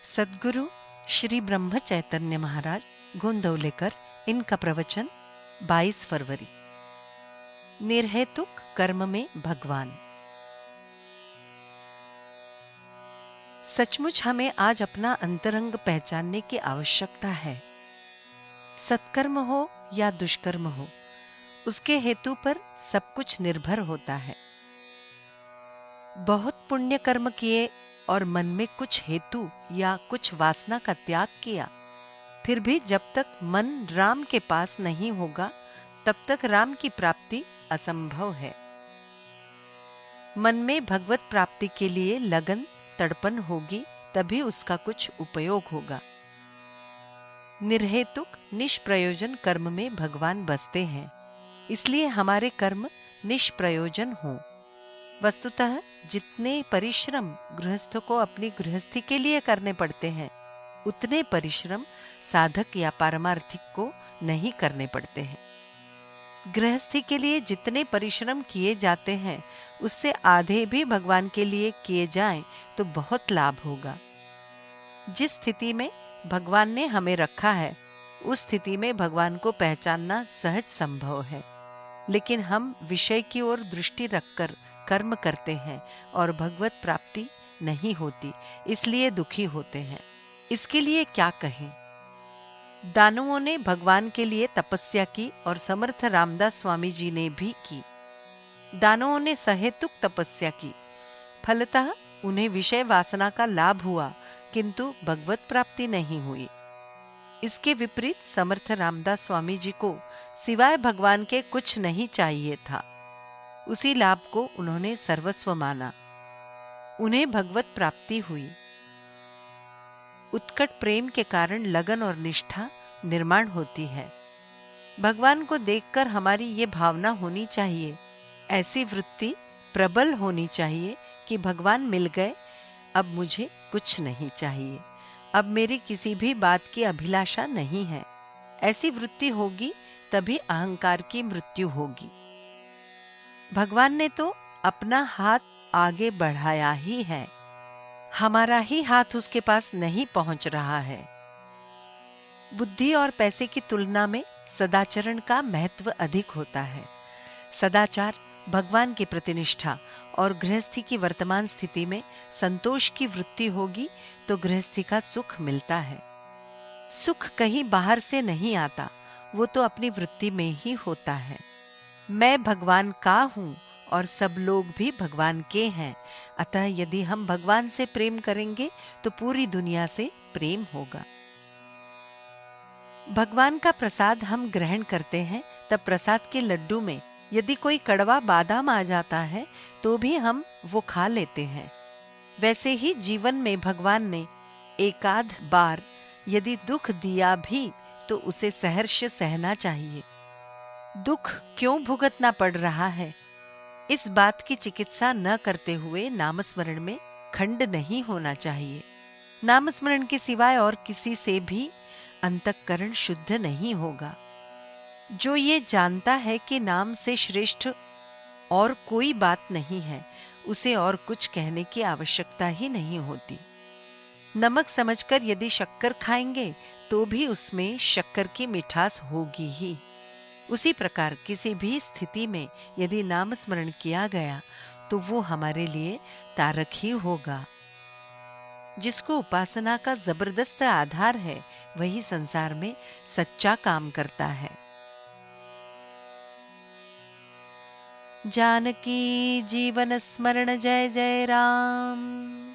सद्गुरु श्री ब्रह्म चैतन्य महाराज गोंदवलेकर, इनका प्रवचन 22 फरवरी। निर्हेतुक कर्म में भगवान। सचमुच हमें आज अपना अंतरंग पहचानने की आवश्यकता है। सत्कर्म हो या दुष्कर्म हो, उसके हेतु पर सब कुछ निर्भर होता है। बहुत पुण्य कर्म किए और मन में कुछ हेतु या कुछ वासना का त्याग किया, फिर भी जब तक मन राम के पास नहीं होगा तब तक राम की प्राप्ति असंभव है। मन में भगवत प्राप्ति के लिए लगन तड़पन होगी, तभी उसका कुछ उपयोग होगा। निर्हेतुक निष्प्रयोजन कर्म में भगवान बसते हैं, इसलिए हमारे कर्म निष्प्रयोजन हों। वस्तुतः जितने परिश्रम गृहस्थों को अपनी गृहस्थी के लिए करने पड़ते हैं, उतने परिश्रम साधक या पारमार्थिक को नहीं करने पड़ते हैं। गृहस्थी के लिए जितने परिश्रम किए जाते हैं, उससे आधे भी भगवान के लिए किए जाएं तो बहुत लाभ होगा। जिस स्थिति में भगवान ने हमें रखा है, उस स्थिति में भगवान को पहचानना सहज संभव है, लेकिन हम विषय की ओर दृष्टि रखकर कर्म करते हैं और भगवत प्राप्ति नहीं होती, इसलिए दुखी होते हैं। इसके लिए क्या कहें? दानवों ने भगवान के लिए तपस्या की और समर्थ रामदास स्वामी जी ने भी की। दानवों ने सहेतुक तपस्या की, फलतः उन्हें विषय वासना का लाभ हुआ, किंतु भगवत प्राप्ति नहीं हुई। इसके विपरीत समर्थ रामदास स्वामी जी को सिवाय भगवान के कुछ नहीं चाहिए था। उसी लाभ को उन्होंने सर्वस्व माना, उन्हें भगवत प्राप्ति हुई। उत्कट प्रेम के कारण लगन और निष्ठा निर्माण होती है। भगवान को देखकर हमारी ये भावना होनी चाहिए, ऐसी वृत्ति प्रबल होनी चाहिए कि भगवान मिल गए, अब मुझे कुछ नहीं चाहिए, अब मेरी किसी भी बात की अभिलाषा नहीं है। ऐसी वृत्ति होगी तभी अहंकार की मृत्यु होगी। भगवान ने तो अपना हाथ आगे बढ़ाया ही है, हमारा ही हाथ उसके पास नहीं पहुंच रहा है। बुद्धि और पैसे की तुलना में सदाचरण का महत्व अधिक होता है। सदाचार, भगवान की प्रतिनिष्ठा और गृहस्थी की वर्तमान स्थिति में संतोष की वृत्ति होगी तो गृहस्थी का सुख मिलता है। सुख कहीं बाहर से नहीं आता, वो तो अपनी वृत्ति में ही होता है। मैं भगवान का हूं और सब लोग भी भगवान के हैं, अतः यदि हम भगवान से प्रेम करेंगे तो पूरी दुनिया से प्रेम होगा। भगवान का प्रसाद हम ग्रहण करते हैं, तब प्रसाद के लड्डू में यदि कोई कड़वा बादाम आ जाता है तो भी हम वो खा लेते हैं। वैसे ही जीवन में भगवान ने एकाध बार यदि दुख दिया भी तो उसे सहर्ष सहना चाहिए। दुख क्यों भुगतना पड़ रहा है, इस बात की चिकित्सा न करते हुए नामस्मरण में खंड नहीं होना चाहिए। नामस्मरण के सिवाय और किसी से भी अंतःकरण शुद्ध नहीं होगा। जो ये जानता है कि नाम से श्रेष्ठ और कोई बात नहीं है, उसे और कुछ कहने की आवश्यकता ही नहीं होती। नमक समझकर यदि शक्कर खाएंगे तो भी उसमें शक्कर की मिठास होगी ही। उसी प्रकार किसी भी स्थिति में यदि नाम स्मरण किया गया तो वो हमारे लिए तारक ही होगा। जिसको उपासना का जबरदस्त आधार है, वही संसार में सच्चा काम करता है। जानकी जीवन स्मरण जय जय राम।